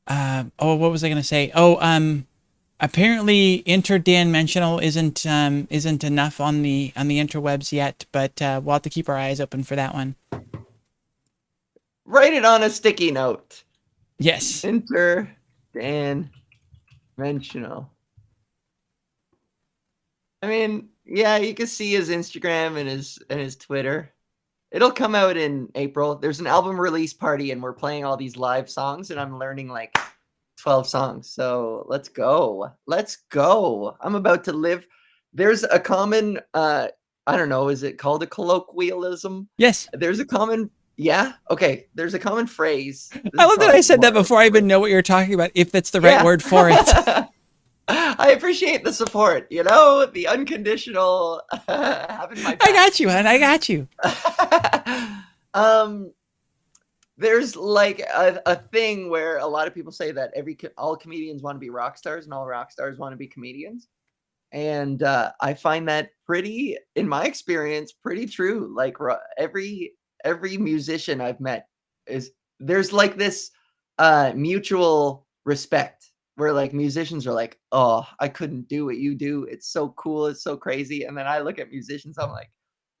[SPEAKER 1] oh, what was I gonna say? Oh, apparently interdimensional isn't enough on the interwebs yet, but we'll have to keep our eyes open for that one.
[SPEAKER 2] Write it on a sticky note.
[SPEAKER 1] Yes.
[SPEAKER 2] Interdimensional. I mean, yeah, you can see his Instagram and his Twitter. It'll come out in April. There's an album release party and we're playing all these live songs and I'm learning like 12 songs. So let's go. Let's go. I'm about to live. There's a common I don't know, is it called a colloquialism?
[SPEAKER 1] Yes.
[SPEAKER 2] There's a common yeah, okay. There's a common phrase. This
[SPEAKER 1] I
[SPEAKER 2] is
[SPEAKER 1] love that I
[SPEAKER 2] probably
[SPEAKER 1] said that
[SPEAKER 2] more
[SPEAKER 1] before I even
[SPEAKER 2] like
[SPEAKER 1] know what you're talking about. If that's the right
[SPEAKER 2] yeah.
[SPEAKER 1] word for it.
[SPEAKER 2] I appreciate the support, the unconditional having my
[SPEAKER 1] I
[SPEAKER 2] back.
[SPEAKER 1] got you, hon. I got you.
[SPEAKER 2] um, there's like a thing where a lot of people say that all comedians want to be rock stars and all rock stars want to be comedians. And I find that pretty, in my experience, pretty true. Like every musician I've met is there's like this mutual respect where like musicians are like, oh, I couldn't do what you do. It's so cool. It's so crazy. And then I look at musicians, I'm like,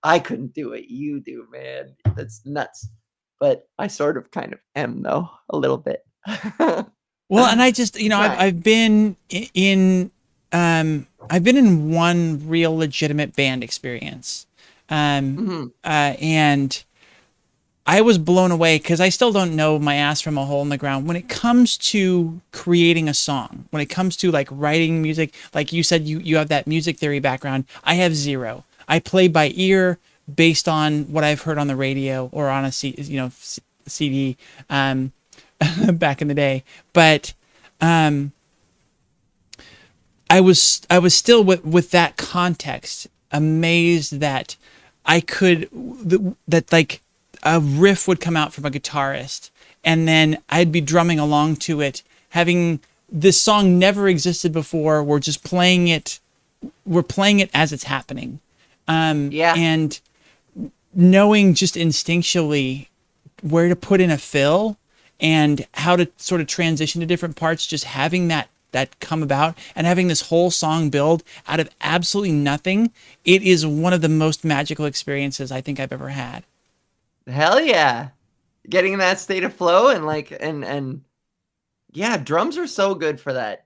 [SPEAKER 2] I couldn't do what you do, man. That's nuts. But I sort of kind of am though, a little bit.
[SPEAKER 1] Well, and I just,
[SPEAKER 2] Trying.
[SPEAKER 1] I've been in one real legitimate band experience.
[SPEAKER 2] Mhm.
[SPEAKER 1] And I was blown away because I still don't know my ass from a hole in the ground when it comes to creating a song. When it comes to like writing music, like you said, you have that music theory background. I have zero. I play by ear based on what I've heard on the radio or on a CD back in the day. But I was still with that context amazed that I could that like a riff would come out from a guitarist and then I'd be drumming along to it, having this song never existed before. We're playing it as it's happening.
[SPEAKER 2] Yeah.
[SPEAKER 1] And knowing just instinctually where to put in a fill and how to sort of transition to different parts, just having that that come about, and having this whole song build out of absolutely nothing, it is one of the most magical experiences I think I've ever had.
[SPEAKER 2] Hell yeah. Getting in that state of flow and like and yeah, drums are so good for that.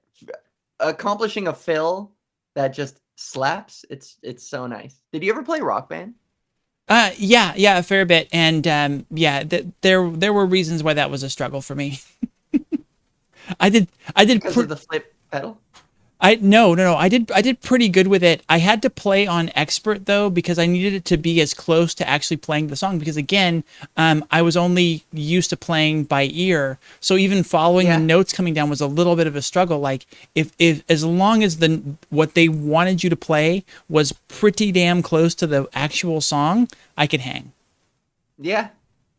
[SPEAKER 2] Accomplishing a fill that just slaps, it's so nice. Did you ever play Rock Band?
[SPEAKER 1] Yeah, yeah, a fair bit, and yeah, there were reasons why that was a struggle for me. I did, I did,
[SPEAKER 2] Because
[SPEAKER 1] pr-
[SPEAKER 2] of the flip pedal?
[SPEAKER 1] I no, I did pretty good with it. I had to play on expert though because I needed it to be as close to actually playing the song. Because again, I was only used to playing by ear, so even following the
[SPEAKER 2] Yeah.
[SPEAKER 1] notes coming down was a little bit of a struggle. Like if as long as the what they wanted you to play was pretty damn close to the actual song, I could hang.
[SPEAKER 2] Yeah.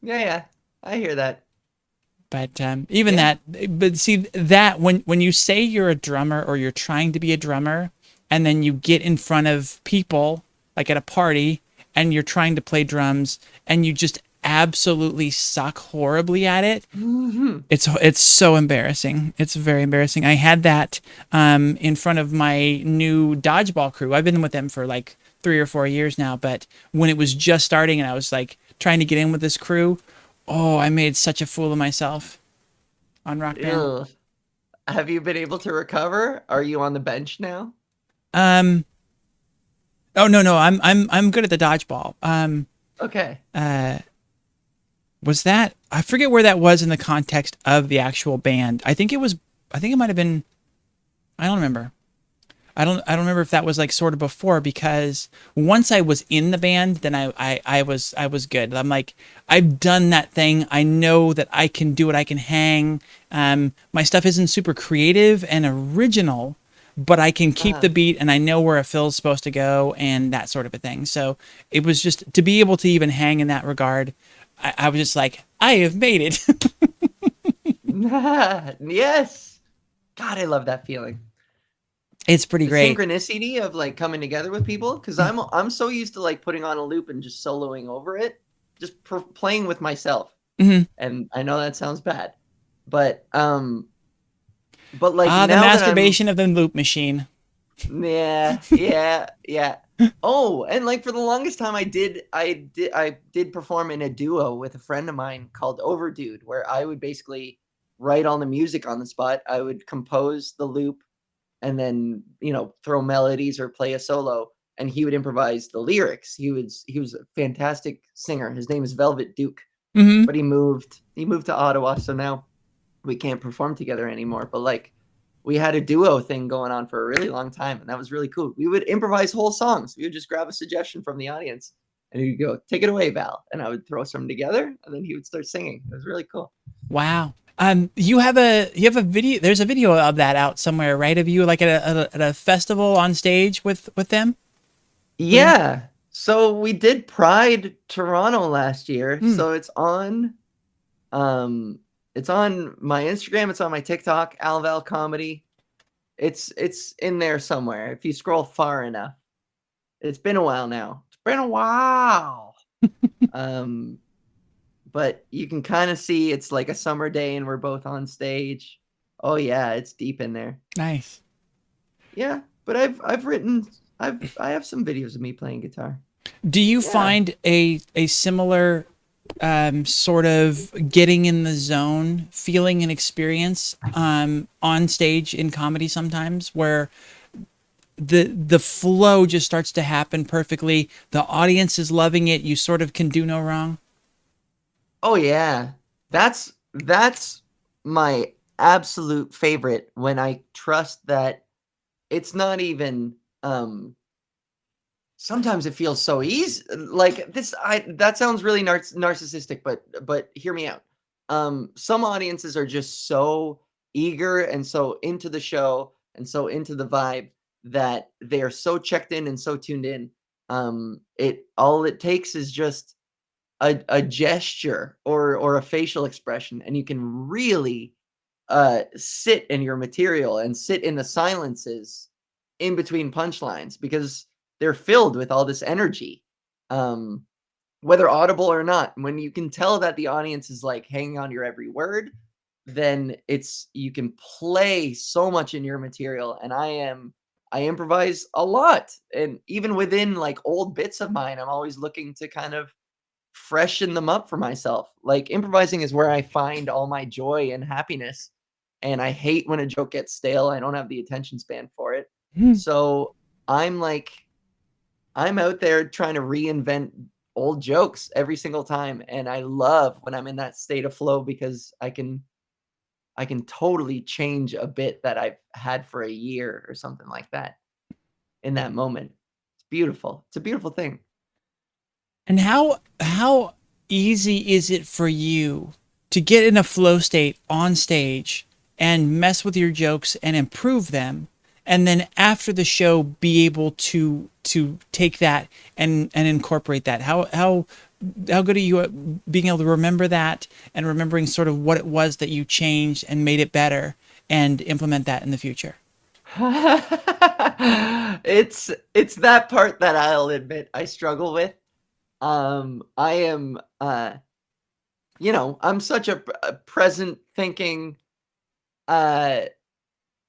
[SPEAKER 2] Yeah, yeah. I hear that.
[SPEAKER 1] But even
[SPEAKER 2] Yeah.
[SPEAKER 1] that, but see that when you say you're a drummer or you're trying to be a drummer, and then you get in front of people like at a party and you're trying to play drums and you just absolutely suck horribly at it,
[SPEAKER 2] Mhm.
[SPEAKER 1] it's so embarrassing. It's very embarrassing. I had that in front of my new dodgeball crew. I've been with them for like 3 or 4 years now, but when it was just starting and I was like trying to get in with this crew, oh, I made such a fool of myself on Rock Band.
[SPEAKER 2] Ugh. Have you been able to recover? Are you on the bench now?
[SPEAKER 1] Um, oh no, I'm good at the dodgeball.
[SPEAKER 2] Okay.
[SPEAKER 1] Was that I forget where that was in the context of the actual band. I think it might have been I don't remember. I don't remember if that was like sort of before because once I was in the band, then I was good. I'm like I've done that thing. I know that I can do it. I can hang. My stuff isn't super creative and original, but I can keep
[SPEAKER 2] Uh-huh.
[SPEAKER 1] the beat and I know where a fill's supposed to go and that sort of a thing. So it was just to be able to even hang in that regard. I was just like I have made it.
[SPEAKER 2] Yes. God, I love that feeling.
[SPEAKER 1] It's pretty
[SPEAKER 2] The
[SPEAKER 1] great.
[SPEAKER 2] synchronicity of like coming together with people because I'm so used to like putting on a loop and just soloing over it, just playing with myself.
[SPEAKER 1] Hmm.
[SPEAKER 2] And I know that sounds bad, but like
[SPEAKER 1] Ah, the
[SPEAKER 2] now that I'm
[SPEAKER 1] masturbation of the loop machine.
[SPEAKER 2] yeah, yeah, yeah. Oh, and like for the longest time I did perform in a duo with a friend of mine called Overdude, where I would basically write all the music on the spot. I would compose the loop and then, throw melodies or play a solo, and he would improvise the lyrics. He was a fantastic singer. His name is Velvet Duke,
[SPEAKER 1] Hmm.
[SPEAKER 2] but he moved to Ottawa, so now we can't perform together anymore. But like we had a duo thing going on for a really long time, and that was really cool. We would improvise whole songs. We would just grab a suggestion from the audience, and he'd go, "Take it away, Val," and I would throw some together, and then he would start singing. It was really cool.
[SPEAKER 1] Wow. You have a video. There's a video of that out somewhere, right? Of you like at a festival on stage with them with him.
[SPEAKER 2] Yeah. So we did Pride Toronto last year.
[SPEAKER 1] Hmm.
[SPEAKER 2] So um it's on my Instagram, it's on my TikTok, Ava Val comedy. It's in there somewhere if you scroll far enough. It's been a while now. It's been a while. Um but you can kind of see it's like a summer day and we're both on stage. Oh yeah, it's deep in there.
[SPEAKER 1] Nice.
[SPEAKER 2] Yeah, but I have some videos of me playing guitar.
[SPEAKER 1] Do you
[SPEAKER 2] Yeah.
[SPEAKER 1] find a similar sort of getting in the zone feeling and experience on stage in comedy sometimes where the flow just starts to happen perfectly. The audience is loving it. You sort of can do no wrong.
[SPEAKER 2] Oh yeah. That's my absolute favorite when I trust that it's not even sometimes it feels so easy like this I that sounds really narcissistic but hear me out. Some audiences are just so eager and so into the show and so into the vibe that they are so checked in and so tuned in. It all it takes is just a gesture or a facial expression, and you can really sit in your material and sit in the silences in between punchlines because they're filled with all this energy, um, whether audible or not. When you can tell that the audience is like hanging on your every word, then it's you can play so much in your material. And I improvise a lot. And even within like old bits of mine, I'm always looking to kind of freshen them up for myself. Like improvising is where I find all my joy and happiness. And I hate when a joke gets stale. I don't have the attention span for it.
[SPEAKER 1] Hmm.
[SPEAKER 2] So I'm like I'm out there trying to reinvent old jokes every single time, and I love when I'm in that state of flow because I can totally change a bit that I've had for a year or something like that in that moment. It's beautiful. It's a beautiful thing.
[SPEAKER 1] And how easy is it for you to get in a flow state on stage and mess with your jokes and improve them, and then after the show be able to take that and incorporate that? How good are you at being able to remember that and remembering sort of what it was that you changed and made it better and implement that in the future?
[SPEAKER 2] It's that part that I'll admit I struggle with. I am, I'm such a present thinking, uh,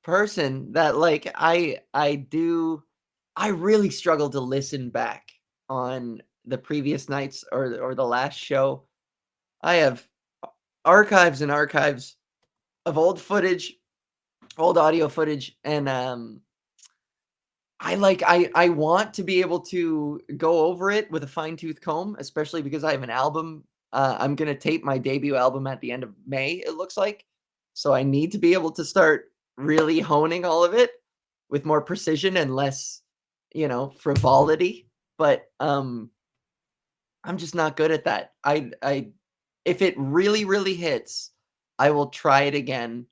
[SPEAKER 2] person that like I really struggle to listen back on the previous nights or the last show. I have archives and archives of old footage, old audio footage, and I want to be able to go over it with a fine tooth comb, especially because I have an album. I'm gonna tape my debut album at the end of May, it looks like. So I need to be able to start really honing all of it with more precision and less, frivolity. But I'm just not good at that. I if it really, really hits, I will try it again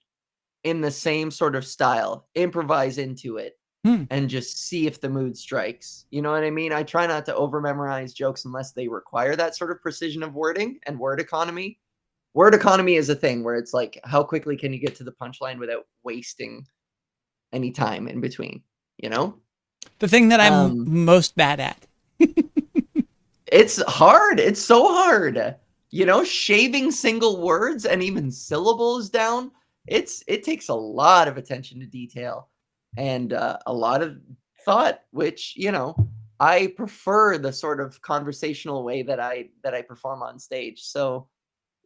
[SPEAKER 2] in the same sort of style, improvise into it
[SPEAKER 1] Hmm.
[SPEAKER 2] and just see if the mood strikes. You know what I mean? I try not to over memorize jokes unless they require that sort of precision of wording and word economy. Word economy is a thing where it's like, how quickly can you get to the punchline without wasting any time in between? You know?
[SPEAKER 1] The thing that I'm
[SPEAKER 2] Um,
[SPEAKER 1] most bad at.
[SPEAKER 2] it's hard. It's so hard. Shaving single words and even syllables down, it takes a lot of attention to detail and a lot of thought, which, I prefer the sort of conversational way that I perform on stage. So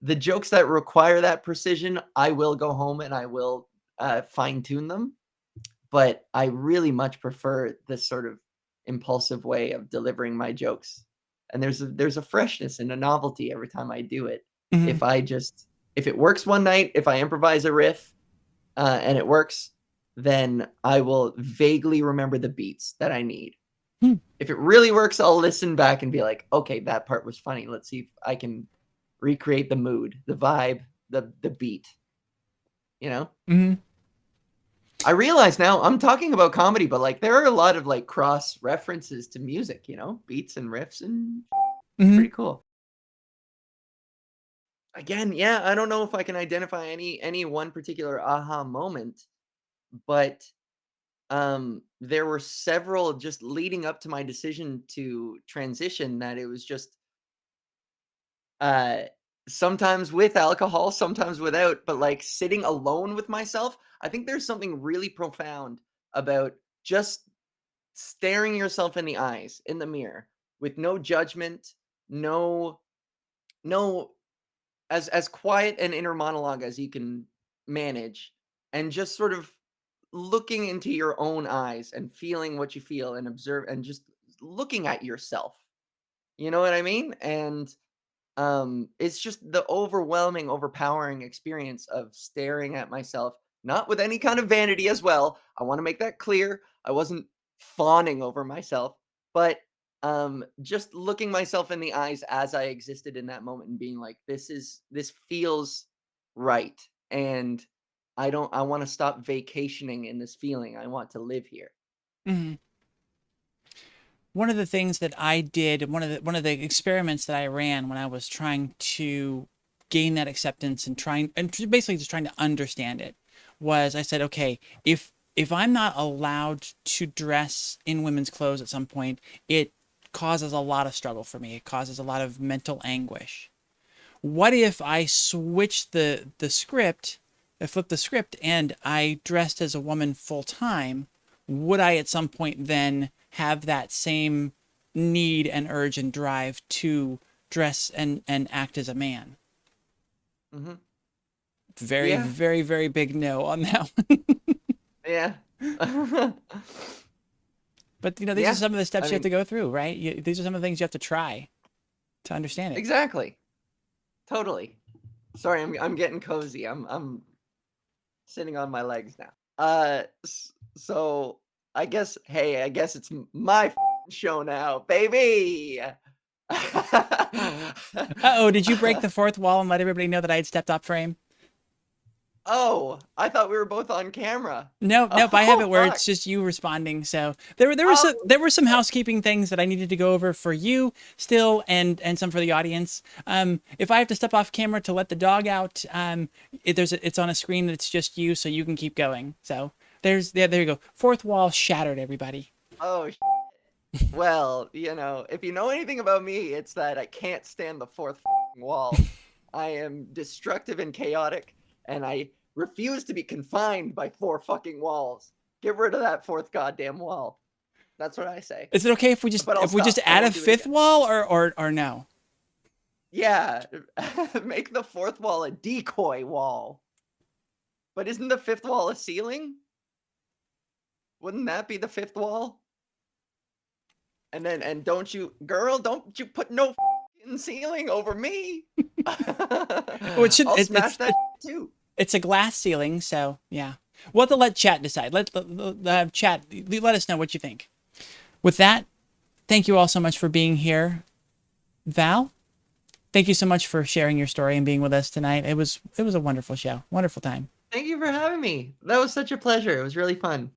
[SPEAKER 2] the jokes that require that precision, I will go home and I will fine tune them, but I really much prefer this sort of impulsive way of delivering my jokes. And there's a freshness and a novelty every time I do it.
[SPEAKER 1] Mhm.
[SPEAKER 2] If I just if it works one night, if I improvise a riff, and it works, then I will vaguely remember the beats that I need.
[SPEAKER 1] Hmm.
[SPEAKER 2] If it really works, I'll listen back and be like, "Okay, that part was funny. Let's see if I can recreate the mood, the vibe, the beat," you know?
[SPEAKER 1] Mhm.
[SPEAKER 2] I realize now I'm talking about comedy, but, like, there are a lot of, like, cross references to music, beats and riffs, and it's
[SPEAKER 1] Mhm.
[SPEAKER 2] pretty cool. Again, yeah, I don't know if I can identify any one particular aha moment, but, there were several just leading up to my decision to transition that it was just, uh, sometimes with alcohol, sometimes without, but, like, sitting alone with myself, I think there's something really profound about just staring yourself in the eyes in the mirror with no judgment, no no as quiet an inner monologue as you can manage, and just sort of looking into your own eyes and feeling what you feel and observe and just looking at yourself. You know what I mean? And it's just the overwhelming, overpowering experience of staring at myself, not with any kind of vanity as well. I want to make that clear. I wasn't fawning over myself, but just looking myself in the eyes as I existed in that moment and being like, this feels right. And I want to stop vacationing in this feeling. I want to live here.
[SPEAKER 1] Mhm. One of the things that I did, one of the experiments that I ran when I was trying to gain that acceptance and basically just trying to understand it, was I said, okay, if I'm not allowed to dress in women's clothes at some point, it causes a lot of struggle for me. It causes a lot of mental anguish. What if I switch the script flip the script and I dressed as a woman full time, would I at some point then have that same need and urge and drive to dress and act as a man?
[SPEAKER 2] Mhm.
[SPEAKER 1] Very,
[SPEAKER 2] Yeah.
[SPEAKER 1] very, very big no on that one.
[SPEAKER 2] Yeah.
[SPEAKER 1] But these are
[SPEAKER 2] Yeah.
[SPEAKER 1] some of the
[SPEAKER 2] I
[SPEAKER 1] steps you have
[SPEAKER 2] mean,
[SPEAKER 1] to go through, right? These are some of the things you have to try to understand it.
[SPEAKER 2] exactly. Totally. Sorry, I'm getting cozy. I'm sitting on my legs now. So I guess, hey, I guess it's my show now, baby.
[SPEAKER 1] Uh-oh, did you break the fourth wall and let everybody know that I had stepped off frame?
[SPEAKER 2] Oh, I thought we were both on camera.
[SPEAKER 1] Nope, nope. I have
[SPEAKER 2] Oh,
[SPEAKER 1] it where
[SPEAKER 2] fuck.
[SPEAKER 1] it's just you responding. So
[SPEAKER 2] Oh,
[SPEAKER 1] there were some housekeeping things that I needed to go over for you still, and some for the audience. If I have to step off camera to let the dog out, it's on a screen that's just you, so you can keep going. So there you go. Fourth wall shattered, everybody.
[SPEAKER 2] oh. Well, if you know anything about me, it's that I can't stand the fourth wall. I am destructive and chaotic, and I refuse to be confined by four fucking walls. Get rid of that fourth goddamn wall. That's what I say.
[SPEAKER 1] Is it okay
[SPEAKER 2] But I'll
[SPEAKER 1] if we just
[SPEAKER 2] stop. I
[SPEAKER 1] add a
[SPEAKER 2] won't do it
[SPEAKER 1] fifth
[SPEAKER 2] again.
[SPEAKER 1] wall or no?
[SPEAKER 2] Yeah, make the fourth wall a decoy wall. But isn't the fifth wall a ceiling? Wouldn't that be the fifth wall? And don't you, girl, don't you put no ceiling over me.
[SPEAKER 1] Oh, it should.
[SPEAKER 2] I'll smash that too.
[SPEAKER 1] It's a glass ceiling, so yeah. We'll have to let chat decide. Let chat let us know what you think. With that, thank you all so much for being here. Val, thank you so much for sharing your story and being with us tonight. It was a wonderful show. Wonderful time.
[SPEAKER 2] Thank you for having me. That was such a pleasure. It was really fun.